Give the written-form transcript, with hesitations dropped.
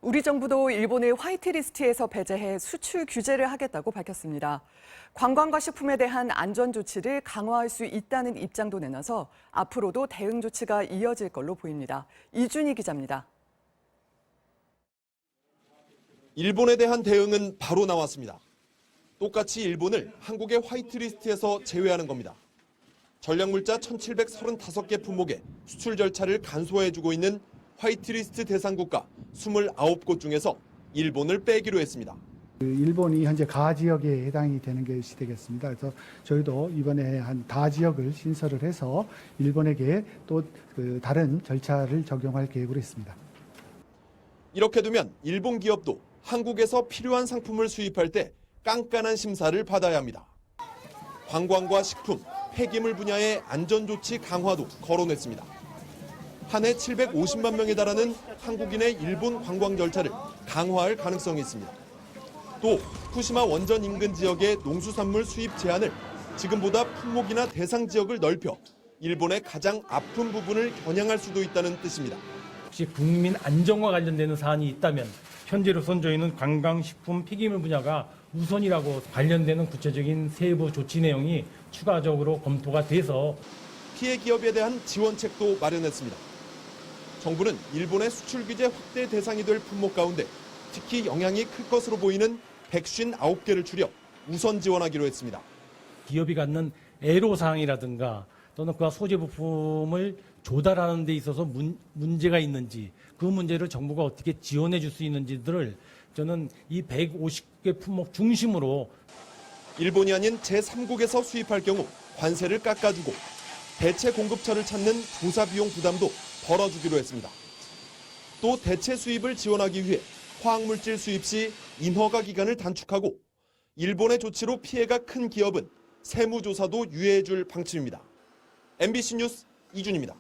우리 정부도 일본을 화이트리스트에서 배제해 수출 규제를 하겠다고 밝혔습니다. 관광과 식품에 대한 안전 조치를 강화할 수 있다는 입장도 내놔서 앞으로도 대응 조치가 이어질 걸로 보입니다. 이준희 기자입니다. 일본에 대한 대응은 바로 나왔습니다. 똑같이 일본을 한국의 화이트리스트에서 제외하는 겁니다. 전략물자 1,735개 품목의 수출 절차를 간소화해주고 있는 화이트리스트 대상 국가 29곳 중에서 일본을 빼기로 했습니다. 일본이 현재 가 지역에 해당이 되는 것이 되겠습니다. 그래서 저희도 이번에 한 다 지역을 신설을 해서 일본에게 또 다른 절차를 적용할 계획으로 있습니다. 이렇게 되면 일본 기업도 한국에서 필요한 상품을 수입할 때 깐깐한 심사를 받아야 합니다. 관광과 식품, 폐기물 분야의 안전조치 강화도 거론했습니다. 한 해 750만 명에 달하는 한국인의 일본 관광 절차를 강화할 가능성이 있습니다. 또 후쿠시마 원전 인근 지역의 농수산물 수입 제한을 지금보다 품목이나 대상 지역을 넓혀 일본의 가장 아픈 부분을 겨냥할 수도 있다는 뜻입니다. 혹시 국민 안전과 관련되는 사안이 있다면 현재로선 저희는 관광, 식품, 폐기물 분야가 우선이라고 관련되는 구체적인 세부 조치 내용이 추가적으로 검토가 돼서 피해 기업에 대한 지원책도 마련했습니다. 정부는 일본의 수출 규제 확대 대상이 될 품목 가운데 특히 영향이 클 것으로 보이는 159개를 추려 우선 지원하기로 했습니다. 기업이 갖는 애로사항이라든가 또는 그 소재 부품을 조달하는 데 있어서 문제가 있는지 그 문제를 정부가 어떻게 지원해 줄 수 있는지들을 저는 이 150개 품목 중심으로 일본이 아닌 제3국에서 수입할 경우 관세를 깎아주고 대체 공급처를 찾는 조사 비용 부담도 덜어주기로 했습니다. 또 대체 수입을 지원하기 위해 화학물질 수입 시 인허가 기간을 단축하고 일본의 조치로 피해가 큰 기업은 세무조사도 유예해 줄 방침입니다. MBC 뉴스 이준입니다.